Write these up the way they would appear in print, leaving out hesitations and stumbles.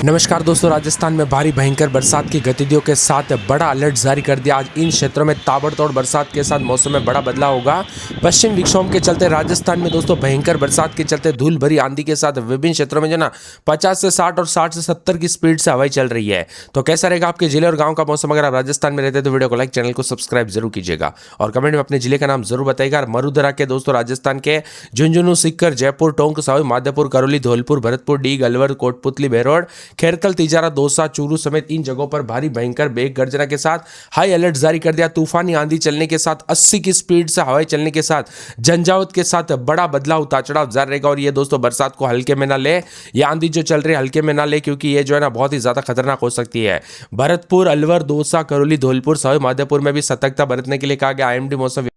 नमस्कार दोस्तों, राजस्थान में भारी भयंकर बरसात की गतिविधियों के साथ बड़ा अलर्ट जारी कर दिया। आज इन क्षेत्रों में ताबड़तोड़ बरसात के साथ मौसम में बड़ा बदलाव होगा। पश्चिम विक्षोभ के चलते राजस्थान में दोस्तों भयंकर बरसात के चलते धूल भरी आंधी के साथ विभिन्न क्षेत्रों में जो ना 50 से 60 और 60 से 70 की स्पीड से हवाएं चल रही है। तो कैसा रहेगा आपके जिले और गाँव का मौसम? अगर आप राजस्थान में रहते हैं तो वीडियो को लाइक, चैनल को सब्सक्राइब जरूर कीजिएगा और कमेंट में अपने जिले का नाम जरूर बताइएगा। मरुधरा के दोस्तों राजस्थान के झुंझुनू, सीकर, जयपुर, टोंक, सावी, माधोपुर, करौली, धौलपुर, भरतपुर, डीग, अलवर, कोटपुतली, बहरोड, खेरकल, तिजारा, दौसा, चूरू समेत इन जगहों पर भारी भयंकर मेघ गर्जना के साथ हाई अलर्ट जारी कर दिया। तूफानी आंधी चलने के साथ 80 की स्पीड से हवाएं चलने के साथ झंझावत के साथ बड़ा बदलाव, उतार चढ़ाव जारी रहेगा। और ये दोस्तों बरसात को हल्के में ना ले, ये आंधी जो चल रही है हल्के में ना ले, क्योंकि ये जो है ना बहुत ही ज्यादा खतरनाक हो सकती है। भरतपुर, अलवर, दौसा, करौली, धौलपुर, सवाई माधोपुर में भी सतर्कता बरतने के लिए कहा गया। आईएमडी मौसम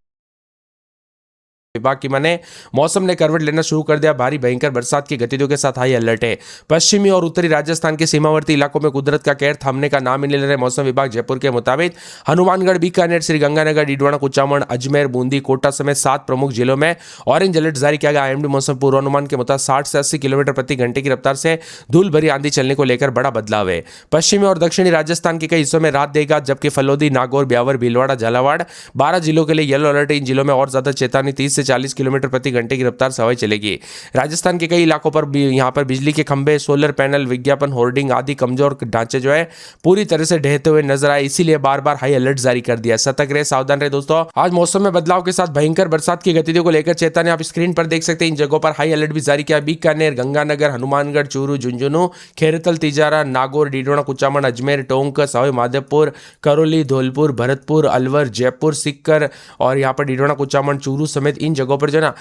विभाग की माने मौसम ने करवट लेना शुरू कर दिया। भारी भयंकर बरसात की गतिविधियों के साथ हाई अलर्ट है। पश्चिमी और उत्तरी राजस्थान के सीमावर्ती इलाकों में कुदरत का कहर थमने का नाम ही नहीं ले रहे। मौसम विभाग जयपुर के मुताबिक हनुमानगढ़, बीकानेर, श्रीगंगानगर, डीडवाना, कुचामन, अजमेर, बूंदी, कोटा समेत 7 प्रमुख जिलों में ऑरेंज अलर्ट जारी किया गया। आईएमडी मौसम पूर्वानुमान के मुताबिक 60 से 80 किलोमीटर प्रति घंटे की रफ्तार से धूल भरी आंधी चलने को लेकर बड़ा बदलाव है। पश्चिमी और दक्षिणी राजस्थान के कई हिस्सों में रात देगा, जबकि फलोदी, नागौर, ब्यावर, भीलवाड़ा, झालावाड़ 12 जिलों के लिए येलो अलर्ट है। इन जिलों में और ज्यादा चेतावनी 30 से 40 किलोमीटर प्रति घंटे की रफ्तार से हवाएं चलेगी। राजस्थान के कई इलाकों पर भी यहां पर बिजली के खंभे, सोलर पैनल, विज्ञापन होर्डिंग आदि कमजोर ढांचे जो है पूरी तरह से ढहते हुए नजर आए, इसीलिए बार बार हाई अलर्ट जारी कर दिया। सतर्क रहे, सावधान रहे दोस्तों। आज मौसम में बदलाव के साथ भयंकर बरसात की गतिविधियों को लेकर चेतावनी आप स्क्रीन पर देख सकते हैं। इन जगहों पर हाई अलर्ट भी जारी किया। बीकानेर, गंगानगर, हनुमानगढ़, चूरू, झुंझुनू, खेरतल, तिजारा, नागौर, डीडवाना, कुचामन, अजमेर, टोंक, सवाई माधोपुर, करौली, धौलपुर, भरतपुर, अलवर, जयपुर, सीकर और यहाँ पर डीडवाना, कुचामन, चूरू समेत इन जगहों पर जो ना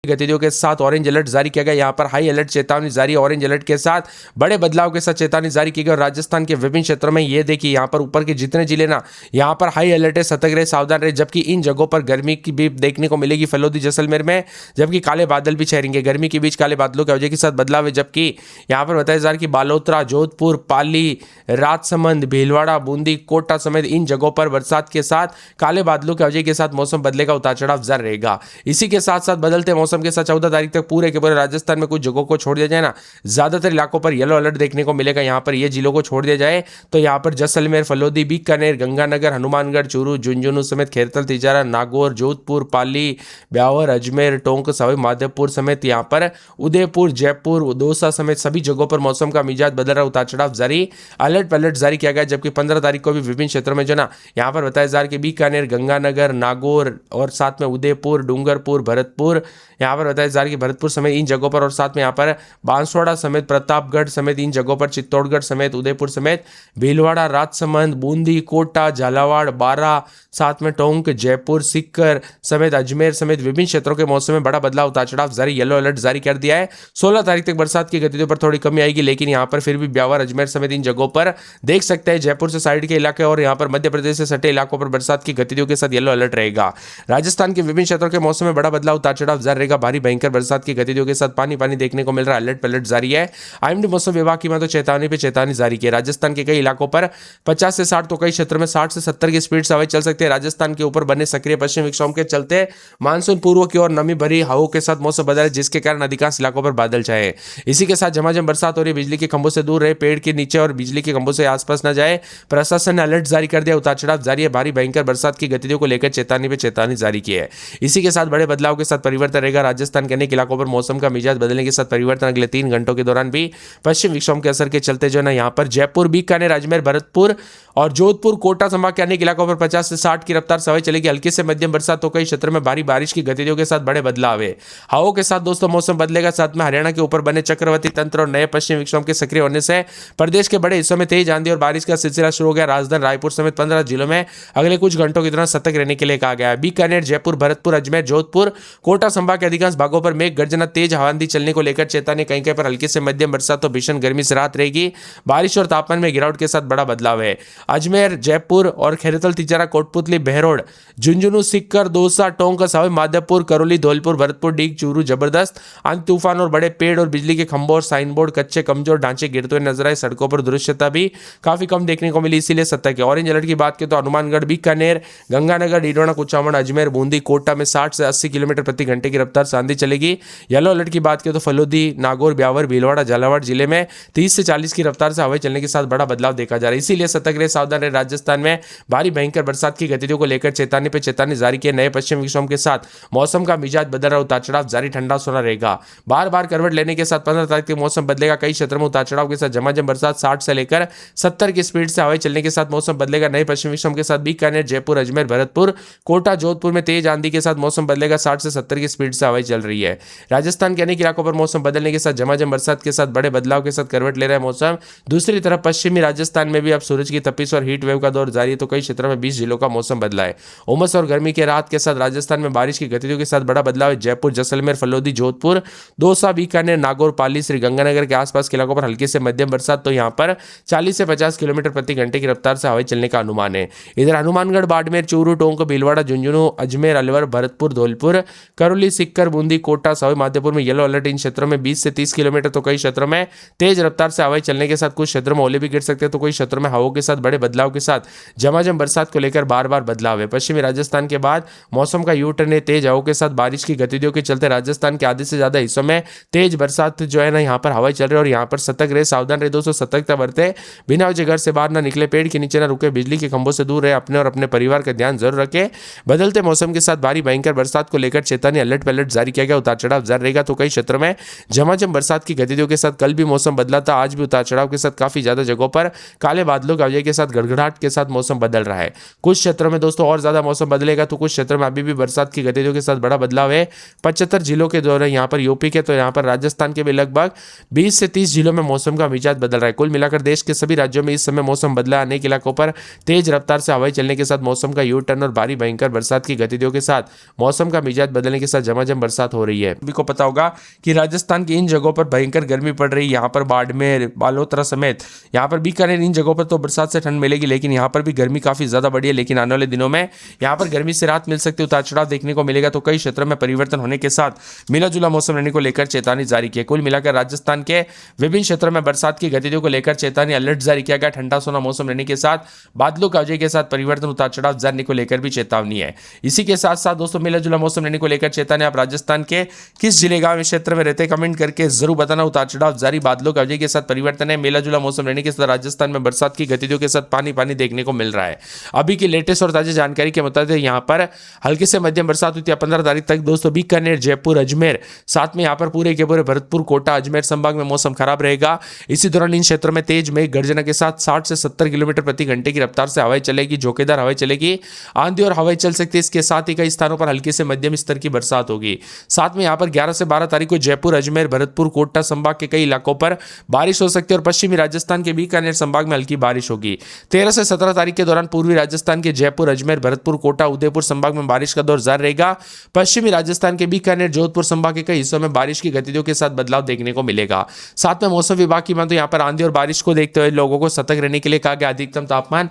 गतिविधियों के साथ ऑरेंज अलर्ट जारी किया गया। यहां पर हाई अलर्ट चेतावनी जारी, ऑरेंज अलर्ट के साथ बड़े बदलाव के साथ चेतावनी जारी की गई। और राजस्थान के विभिन्न क्षेत्रों में ये देखिए यहां पर ऊपर के जितने जिले ना यहां पर हाई अलर्ट है, सतर्क रहे, सावधान रहे। जबकि इन जगहों पर गर्मी की भी देखने को मिलेगी फलोदी, जैसलमेर में, जबकि काले बादल भी छेड़ेंगे। गर्मी के बीच काले बादलों की वजह के साथ बदलाव है। जबकि यहां पर बताया जा रहा है कि बालोतरा, जोधपुर, पाली, राजसमंद, भीलवाड़ा, बूंदी, कोटा समेत इन जगहों पर बरसात के साथ काले बादलों की वजह के साथ मौसम बदलेगा, उतार चढ़ाव जारी रहेगा। इसी के साथ साथ बदलते मौसम के साथ 14 तारीख तक पूरे के पूरे राजस्थान में कुछ जगहों को छोड़ दिया जाए ना, ज्यादातर इलाकों पर येलो अलर्ट देखने को मिलेगा। यहां पर ये जिलों को छोड़ दिया जाए तो यहां पर जैसलमेर, फलोदी, बीकानेर, गंगानगर, हनुमानगढ़, चूरू, झुंझुनू समेत खेरतल, तिजारा, नागौर, जोधपुर, पाली, ब्यावर, अजमेर, टोंक, सवाई माधोपुर समेत यहां पर उदयपुर, जयपुर, दौसा समेत सभी जगहों पर मौसम का मिजाज बदल रहा, उतार चढ़ाव जारी, अलर्ट जारी किया गया। जबकि 15 तारीख को भी विभिन्न क्षेत्रों में जो ना यहां पर बताया जा रहा है कि बीकानेर, गंगानगर, नागौर और साथ में उदयपुर, डूंगरपुर, भरतपुर, यहाँ पर बताया जा रहा है कि भरतपुर समेत इन जगहों पर और साथ में यहाँ पर बांसवाड़ा समेत प्रतापगढ़ समेत इन जगहों पर, चित्तौड़गढ़ समेत उदयपुर समेत भीलवाड़ा, राजसमंद, बूंदी, कोटा, झालावाड़, बारा, साथ में टोंक, जयपुर, सीकर समेत अजमेर समेत विभिन्न क्षेत्रों के मौसम में बड़ा बदलाव, उतार चढ़ाव जारी, येलो अलर्ट जारी कर दिया है। 16 तारीख तक बरसात की गतिविधियों पर थोड़ी कमी आएगी, लेकिन यहाँ पर फिर भी ब्यावर, अजमेर समेत इन जगहों पर देख सकते हैं जयपुर से साइड के इलाके और यहाँ पर मध्य प्रदेश से सटे इलाकों पर बरसात की गतिविधियों के साथ येलो अलर्ट रहेगा। राजस्थान के विभिन्न क्षेत्रों के मौसम में बड़ा बदलाव, उतार चढ़ाव जारी रहेगा। भारी भयंकर बरसात की गतिविधियों के साथ पानी देखने को मिल रहा है, अलर्ट जारी है। आईएमडी मौसम विभाग की तो चेतावनी पे चेतावनी जारी की है। राजस्थान के कई इलाकों पर 50 से 60 तो कई क्षेत्रों में 60 से 70 की स्पीड से हवाएं चल सकती है। राजस्थान के ऊपर बने सक्रिय पश्चिम विक्षोभ के चलते मानसून पूर्व की ओर नमी भरी हवाओं के साथ मौसम बदल है, जिसके कारण अधिकांश इलाकों पर बादल छाए। इसी के साथ झमाझम बरसात हो रही है। बिजली के खंभों से दूर रहे, पेड़ के नीचे और बिजली के खंभों से आसपास न जाए। प्रशासन ने अलर्ट जारी कर दिया, उतार चढ़ाव जारी है। भारी भयंकर बरसात की गतिविधियों को लेकर चेतावनी पे चेतावनी जारी की है। इसी के साथ बड़े बदलाव के साथ परिवर्तन रहेगा। राजस्थान के अनेक इलाकों पर मौसम का मिजाज बदलने के साथ परिवर्तन अगले 3 घंटों के दौरान भी पश्चिम विक्षोभ के असर के चलते जो है ना यहाँ पर जयपुर, बीकानेर, अजमेर, भरतपुर और जोधपुर, कोटा संभाग के अनेक इलाकों पर 50 से 60 की रफ्तार से हवाएं चलेगी। हल्की से मध्यम बरसात तो कई क्षेत्रों में भारी बारिश की गतिविधियों के साथ बड़े बदलाव है। हवाओं के साथ दोस्तों मौसम बदलेगा। साथ में हरियाणा के ऊपर बने चक्रवर्ती तंत्र और नए पश्चिम विक्षोभ के सक्रिय होने से प्रदेश के बड़े हिस्सों में तेज आंधी और बारिश का सिलसिला शुरू हो गया। राजधानी रायपुर समेत 15 जिलों में अगले कुछ घंटों के दौरान सतर्क रहने के लिए कहा गया है। बीकानेर, जयपुर, भरतपुर, अजमेर, जोधपुर, कोटा संभाग के अधिकांश भागों पर मेघ गर्जना, तेज हवा आंधी चलने को लेकर चेतावनी। कहीं कहीं पर हल्की से मध्यम बरसात तो भीषण गर्मी से राहत रहेगी। बारिश और तापमान में गिरावट के साथ बड़ा बदलाव है। अजमेर, जयपुर और खेरतल, तिजारा, कोटपुतली, बहरोड, झुंझुनू, सीकर, दौसा, टोंक, सवाई माधोपुर, करौली, धौलपुर, भरतपुर, डीग, चूरू जबरदस्त आंधी तूफान और बड़े पेड़ और बिजली के खंभों और साइन बोर्ड, कच्चे कमजोर ढांचे गिरते हुए नजर आए। सड़कों पर दृश्यता भी काफी कम देखने को मिली, इसीलिए सतर्क है। ऑरेंज अलर्ट की बात करें तो हनुमानगढ़, बीकानेर, गंगानगर, डीडवाना, कुचामन, अजमेर, बूंदी, कोटा में 60 से 80 किलोमीटर प्रति घंटे की रफ्तार रफ्तार से आंधी चलेगी। येलो अलर्ट की बात करें तो फलोदी, नागौर, ब्यावर, भीलवाड़ा, झालावाड़ जिले में 30 से 40 की रफ्तार से हवाएं चलने के साथ बड़ा बदलाव देखा जा रहा है। इसीलिए सतर्क रहे, सावधान रहे। राजस्थान में भारी भयंकर बरसात की गतिविधियों को लेकर चेतावनी पे चेतावनी जारी की। नए पश्चिम विक्षोभ के साथ मौसम का मिजाज बदल रहा, उतार चढ़ाव जारी, ठंडा सोना रहेगा। बार बार करवट लेने के साथ 15 तारीख तक मौसम बदलेगा। कई क्षेत्रों में उतार चढ़ाव के साथ झमाझम बरसात, 60 से लेकर 70 की स्पीड से हवाएं चलने के साथ मौसम बदलेगा। नए पश्चिम विक्षोभ के साथ बीकानेर, जयपुर, अजमेर, भरतपुर, कोटा, जोधपुर में तेज आंधी के साथ मौसम बदलेगा। 60 से 70 की स्पीड से हवाएं चल रही है। राजस्थान के अनेक इलाकों पर मौसम बदलने के साथ झमाझम बरसात के साथ बड़े बदलाव के साथ करवट ले रहा है मौसम। दूसरी तरफ पश्चिमी राजस्थान में भी अब सूरज की तपिश और हीट वेव का दौर जारी है, तो कई क्षेत्रों में 20 जिलों का मौसम बदला है। उमस और गर्मी के राहत के साथ राजस्थान में बारिश की गतिविधियों के साथ बड़ा बदलाव है। जयपुर, जैसलमेर, फलोदी, जोधपुर, दौसा, बीकानेर, नागौर, पाली, श्रीगंगानगर के आसपास के इलाकों पर हल्की से मध्यम बरसात, तो यहाँ पर 40 से 50 किलोमीटर प्रति घंटे की रफ्तार से हवाएं चलने का अनुमान है। इधर हनुमानगढ़, बाड़मेर, चूरू, टोंक, भीलवाड़ा, झुंझुनू, अजमेर, अलवर, भरतपुर, धौलपुर, करौली, सिक्कर, बूंदी, कोटा, सवाई माधोपुर में येलो अलर्ट। इन क्षेत्रों में 20 से 30 किलोमीटर, तो कई क्षेत्रों में तेज रफ्तार से हवाएं चलने के साथ कुछ क्षेत्रों में ओले भी गिर सकते हैं, तो कई क्षेत्रों में हवाओं के साथ बड़े बदलाव के साथ झमाझम बरसात को लेकर बार बार बदलाव है। पश्चिमी राजस्थान के बाद मौसम का यू टर्न है। तेज हवाओं के साथ बारिश की गतिविधियों के चलते राजस्थान के आधे से ज्यादा हिस्सों में तेज बरसात जो है ना यहाँ पर हवाएं चल रही है, और यहाँ पर सतर्क रहे, सावधान रहे दोस्तों, सतर्कता बरते, बिना वजह घर से बाहर ना निकले, पेड़ के नीचे ना रुके, बिजली के खंभों से दूर रहे, अपने और अपने परिवार का ध्यान जरूर रखें। बदलते मौसम के साथ भारी भयंकर बरसात को लेकर चेतावनी, अलर्ट पे अलर्ट जारी किया गया। उतार चढ़ाव जारी रहेगा, तो कई क्षेत्रों में झमाझम बरसात की गतिविधियों के साथ कल भी मौसम बदला था, आज भी उतार चढ़ाव के साथ काफी ज्यादा जगहों पर काले बादलों की वजह के साथ गड़गड़ाहट के साथ मौसम बदल रहा है। कुछ क्षेत्रों में दोस्तों और ज्यादा मौसम बदलेगा, तो कुछ क्षेत्रों में अभी भी बरसात की गतिविधियों के साथ बड़ा बदलाव है। 75 जिलों के दौरे यहाँ पर यूपी के, तो यहाँ पर राजस्थान के भी लगभग 20 से 30 जिलों में मौसम का मिजाज बदल रहा है। कुल मिलाकर देश के सभी राज्यों में इस समय मौसम बदला। अनेक इलाकों पर तेज रफ्तार से हवाएं चलने के साथ मौसम का यू टर्न और भारी भयंकर बरसात की गतिविधियों के साथ मौसम का मिजाज बदलने के साथ झमाझम बरसात हो रही है। सभी को पता होगा कि राजस्थान की इन जगहों पर भयंकर गर्मी पड़ रही है। यहाँ पर बाड़मेर, बालोतरा समेत यहाँ पर बीकानेर, इन जगहों पर तो बरसात से ठंड मिलेगी, लेकिन यहाँ पर भी गर्मी काफी ज्यादा बढ़ी है। लेकिन आने वाले दिनों में यहाँ पर गर्मी से राहत मिल सकती है, उतार चढ़ाव देखने को मिलेगा, तो कई क्षेत्रों में परिवर्तन होने के साथ मिला जुला मौसम रहने को लेकर चेतावनी जारी की है। कुल मिलाकर राजस्थान के विभिन्न क्षेत्रों में बरसात की गतिविधियों को लेकर चेतावनी, अलर्ट जारी किया गया। ठंडा सोना मौसम रहने के साथ बादलों की वजह के साथ परिवर्तन, उतार चढ़ाव जाने को लेकर भी चेतावनी है। इसी के साथ साथ दोस्तों मिला जुला मौसम रहने को लेकर चेतावनी। आप राजस्थान के किस जिले, गांव, क्षेत्र में रहते, कमेंट करके जरूर बताना। उतार चढ़ाव जारी, बादलों की वजह के साथ परिवर्तन है, मिला जुला मौसम रहने के साथ राजस्थान में बरसात की गतिविधियों के साथ पानी पानी देखने को मिल रहा है। अभी की लेटेस्ट और ताजा जानकारी के मुताबिक यहाँ पर हल्की से मध्यम बरसात हुई थी 15 तारीख तक दोस्तों। बीकानेर, जयपुर, अजमेर, साथ में यहाँ पर पूरे के पूरे भरतपुर, कोटा, अजमेर संभाग में मौसम खराब रहेगा। इसी दौरान इन क्षेत्रों में तेज मेघ गर्जना के साथ 60 से 70 किलोमीटर प्रति घंटे की रफ्तार से हवाएं चलेगी, झोंकेदार हवाएं चलेगी, आंधी और हवाएं चल सकती है। इसके साथ ही कई स्थानों पर हल्की से मध्यम स्तर की बरसात होगी। साथ में यहाँ पर 11 से 12 तारीख को जयपुर, अजमेर, भरतपुर, कोटा संभाग के कई इलाकों पर बारिश हो सकती है, और पश्चिमी राजस्थान के बीकानेर संभाग में हल्की बारिश होगी। 13 से 17 तारीख के दौरान पूर्वी राजस्थान के जयपुर, अजमेर, भरतपुर, कोटा, उदयपुर संभाग में बारिश का दौर जारी रहेगा। पश्चिमी राजस्थान के बीकानेर, जोधपुर संभाग के कई हिस्सों में बारिश की गतिविधियों के साथ बदलाव देखने को मिलेगा। साथ में मौसम विभाग की माने तो यहाँ पर आंधी और बारिश को देखते हुए लोगों को सतर्क रहने के लिए कहा गया। अधिकतम तापमान